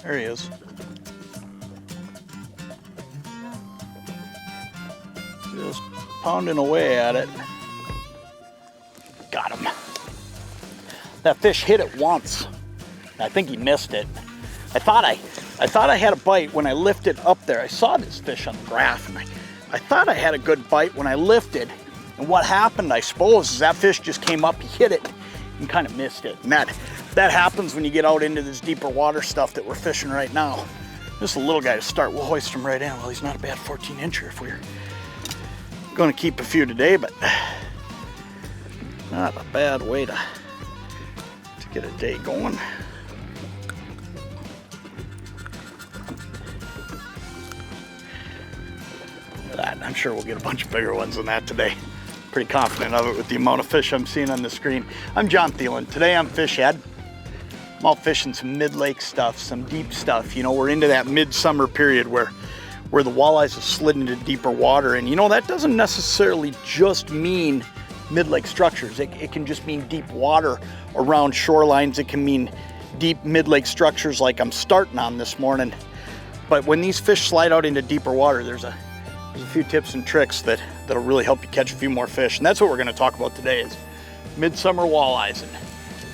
There he is. Just pounding away at it. Got him. That fish hit it once. I think he missed it. I thought I had a bite when I lifted up there. I saw this fish on the graph, and I thought I had a good bite when I lifted. And what happened, I suppose, is that fish just came up, he hit it, and kind of missed it. And that happens when you get out into this deeper water stuff that we're fishing right now. Just a little guy to start. We'll hoist him right in. Well, he's not a bad 14-incher if we're going to keep a few today, but not a bad way to get a day going. That. I'm sure we'll get a bunch of bigger ones than that today. Pretty confident of it with the amount of fish I'm seeing on the screen. I'm Jon Thelen. Today I'm Fish Head. I'm out fishing some mid-lake stuff, some deep stuff. You know, we're into that midsummer period where the walleyes have slid into deeper water. And you know, that doesn't necessarily just mean mid-lake structures. It can just mean deep water around shorelines. It can mean deep mid-lake structures like I'm starting on this morning. But when these fish slide out into deeper water, there's a few tips and tricks that'll really help you catch a few more fish. And that's what we're going to talk about today is midsummer walleyes. And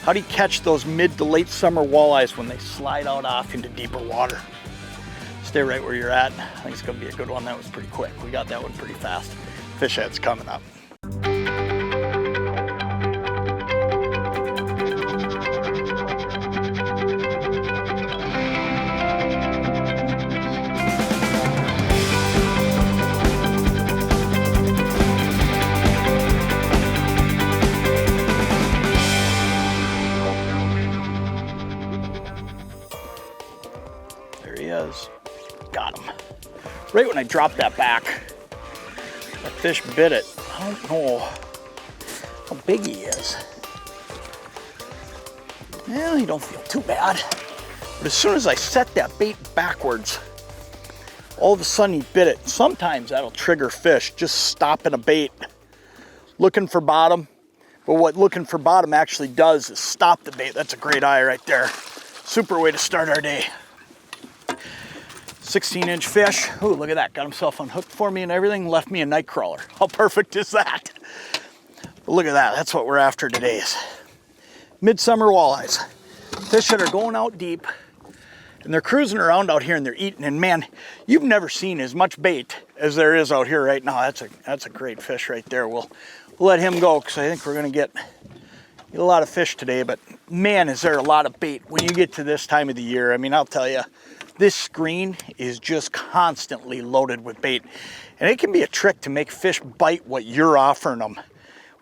how do you catch those mid to late summer walleyes when they slide out off into deeper water? Stay right where you're at. I think it's going to be a good one. That was pretty quick. We got that one pretty fast. Fish Head's coming up. Got him. Right when I dropped that back, that fish bit it. I don't know how big he is. Well, he don't feel too bad. But as soon as I set that bait backwards, all of a sudden he bit it. Sometimes that'll trigger fish, just stopping a bait, looking for bottom. But what looking for bottom actually does is stop the bait. That's a great eye right there. Super way to start our day. 16-inch fish. Ooh, look at that. Got himself unhooked for me and everything. Left me a night crawler. How perfect is that? But look at that. That's what we're after today is midsummer walleyes. Fish that are going out deep and they're cruising around out here and they're eating. And man, you've never seen as much bait as there is out here right now. That's a great fish right there. We'll let him go because I think we're going to get a lot of fish today. But man, is there a lot of bait when you get to this time of the year. I mean, I'll tell you, this screen is just constantly loaded with bait. And it can be a trick to make fish bite what you're offering them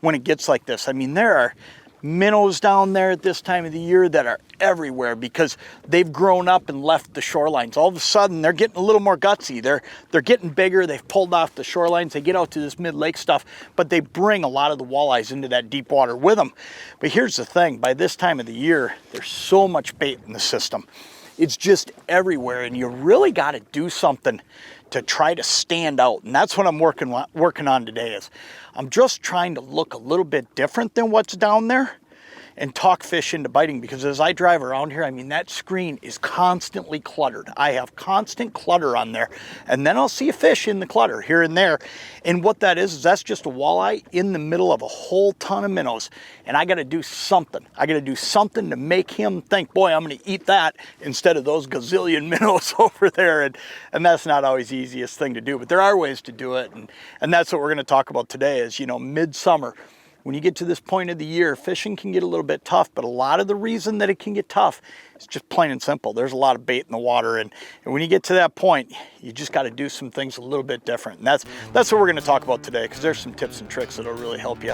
when it gets like this. I mean, there are minnows down there at this time of the year that are everywhere because they've grown up and left the shorelines. All of a sudden, they're getting a little more gutsy. They're getting bigger. They've pulled off the shorelines. They get out to this mid-lake stuff, but they bring a lot of the walleyes into that deep water with them. But here's the thing. By this time of the year, there's so much bait in the system. It's just everywhere, and you really got to do something to try to stand out. And that's what I'm working on today is I'm just trying to look a little bit different than what's down there and talk fish into biting, because as I drive around here, I mean, that screen is constantly cluttered. I have constant clutter on there, and then I'll see a fish in the clutter here and there. And what that is that's just a walleye in the middle of a whole ton of minnows. And I got to do something. I got to do something to make him think, boy, I'm going to eat that instead of those gazillion minnows over there. And that's not always the easiest thing to do, but there are ways to do it. And that's what we're going to talk about today is, you know, midsummer. When you get to this point of the year, fishing can get a little bit tough, but a lot of the reason that it can get tough is just plain and simple. There's a lot of bait in the water, and when you get to that point, you just got to do some things a little bit different. And that's what we're going to talk about today, because there's some tips and tricks that'll really help you.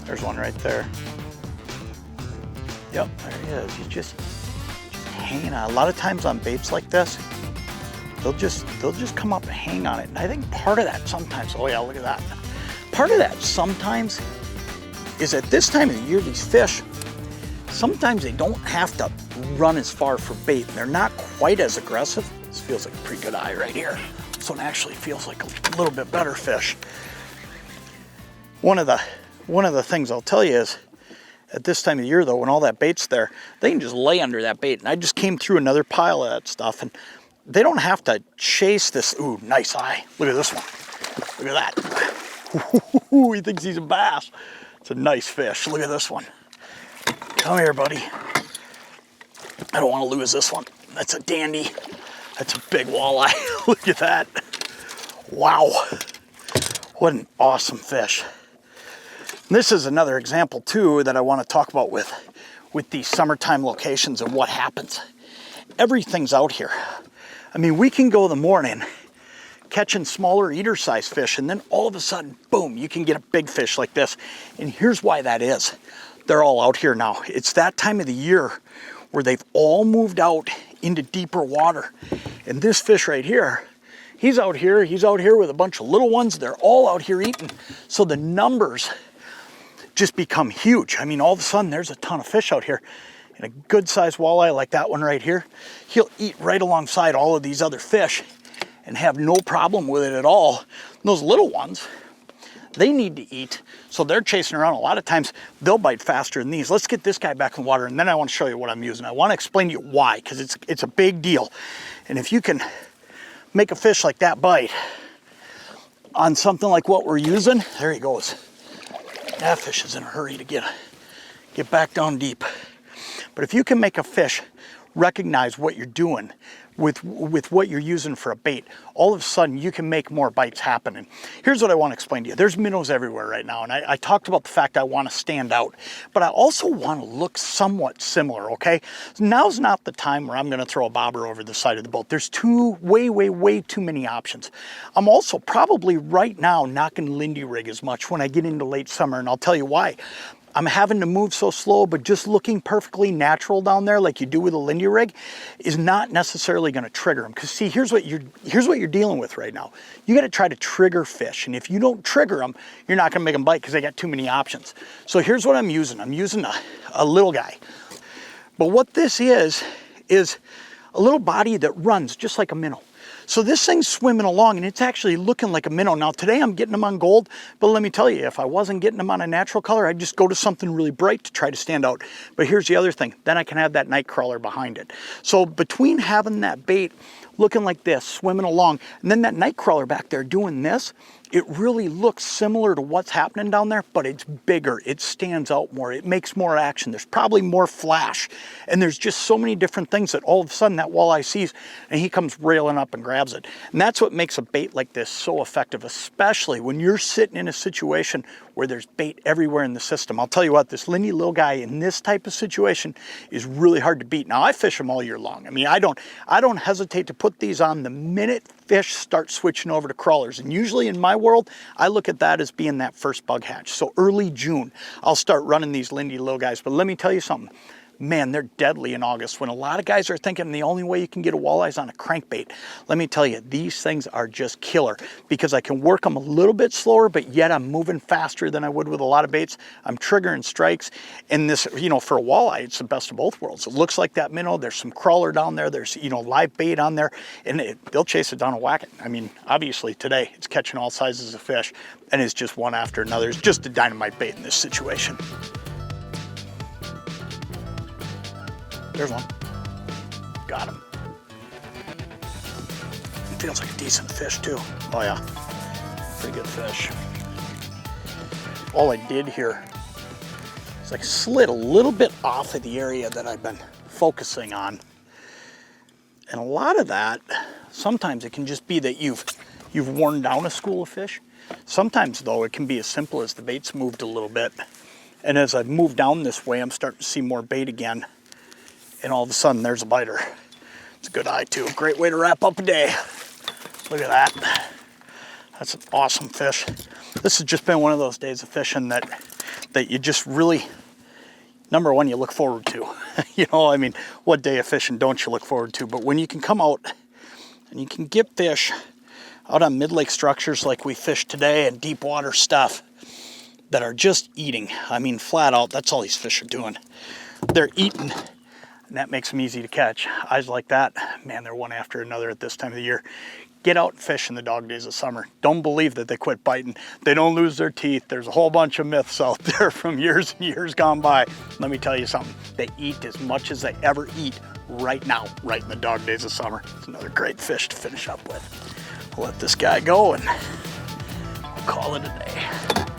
There's one right there. Yep, there he is. He's just hanging on. A lot of times on baits like this, they'll just come up and hang on it. And I think part of that sometimes, oh yeah, look at that. Part of that sometimes is at this time of the year, these fish, sometimes they don't have to run as far for bait. They're not quite as aggressive. This feels like a pretty good eye right here. This one actually feels like a little bit better fish. One of the one of the things I'll tell you is, at this time of year though, when all that bait's there, they can just lay under that bait. And I just came through another pile of that stuff, and they don't have to chase this. Ooh, nice eye. Look at this one. Look at that. Ooh, he thinks he's a bass. It's a nice fish. Look at this one. Come here, buddy. I don't want to lose this one. That's a dandy. That's a big walleye. Look at that. Wow. What an awesome fish. And this is another example too that I want to talk about with these summertime locations and what happens. Everything's out here. I mean, we can go in the morning catching smaller eater size fish, and then all of a sudden, boom, you can get a big fish like this. And here's why that is. They're all out here now. It's that time of the year where they've all moved out into deeper water. And this fish right here, he's out here with a bunch of little ones. They're all out here eating. So the numbers just become huge. I mean, all of a sudden there's a ton of fish out here. And a good sized walleye like that one right here, he'll eat right alongside all of these other fish and have no problem with it at all. And those little ones, they need to eat, so they're chasing around. A lot of times they'll bite faster than these. Let's get this guy back in the water, and then I want to show you what I'm using. I want to explain to you why, because it's a big deal. And if you can make a fish like that bite on something like what we're using, there he goes. That fish is in a hurry to get back down deep. But if you can make a fish recognize what you're doing with what you're using for a bait, all of a sudden you can make more bites happen. And here's what I want to explain to you. There's minnows everywhere right now, and I talked about the fact I want to stand out, but I also want to look somewhat similar, okay? Now's not the time where I'm going to throw a bobber over the side of the boat. There's way too many options. I'm also probably right now not going to Lindy rig as much when I get into late summer, and I'll tell you why. I'm having to move so slow, but just looking perfectly natural down there like you do with a Lindy rig is not necessarily going to trigger them. Because see, here's what you're dealing with right now. You got to try to trigger fish, and if you don't trigger them, you're not going to make them bite because they got too many options. So here's what I'm using. I'm using a little guy. But what this is a little body that runs just like a minnow. So this thing's swimming along, and it's actually looking like a minnow. Now today I'm getting them on gold, but let me tell you, if I wasn't getting them on a natural color, I'd just go to something really bright to try to stand out. But here's the other thing, then I can have that night crawler behind it. So between having that bait looking like this, swimming along, and then that night crawler back there doing this, it really looks similar to what's happening down there, but it's bigger, it stands out more, it makes more action, there's probably more flash, and there's just so many different things that all of a sudden that walleye sees, and he comes railing up and grabs it. And that's what makes a bait like this so effective, especially when you're sitting in a situation where there's bait everywhere in the system. I'll tell you what, this Lindy little guy in this type of situation is really hard to beat. Now I fish them all year long. I mean, I don't hesitate to put these on the minute fish start switching over to crawlers. And usually in my world, I look at that as being that first bug hatch. So early June, I'll start running these Lindy little guys. But let me tell you something. Man, they're deadly in August when a lot of guys are thinking the only way you can get a walleye is on a crankbait. Let me tell you, these things are just killer because I can work them a little bit slower, but yet I'm moving faster than I would with a lot of baits. I'm triggering strikes, and this, you know, for a walleye, it's the best of both worlds. It looks like that minnow, there's some crawler down there, there's, you know, live bait on there, and they'll chase it down and whack it. I mean, obviously today it's catching all sizes of fish, and it's just one after another. It's just a dynamite bait in this situation. There's one. Got him. Feels like a decent fish too. Oh yeah, pretty good fish. All I did here is I slid a little bit off of the area that I've been focusing on. And a lot of that, sometimes it can just be that you've worn down a school of fish. Sometimes though, it can be as simple as the bait's moved a little bit. And as I've moved down this way, I'm starting to see more bait again. And all of a sudden, there's a biter. It's a good eye, too. Great way to wrap up a day. Look at that. That's an awesome fish. This has just been one of those days of fishing that you just really, number one, you look forward to. You know, I mean, what day of fishing don't you look forward to? But when you can come out and you can get fish out on mid-lake structures like we fished today and deep water stuff that are just eating. I mean, flat out, that's all these fish are doing. They're eating. And that makes them easy to catch. Eyes like that, man, they're one after another at this time of the year. Get out and fish in the dog days of summer. Don't believe that they quit biting. They don't lose their teeth. There's a whole bunch of myths out there from years and years gone by. Let me tell you something. They eat as much as they ever eat right now, right in the dog days of summer. It's another great fish to finish up with. I'll let this guy go and we'll call it a day.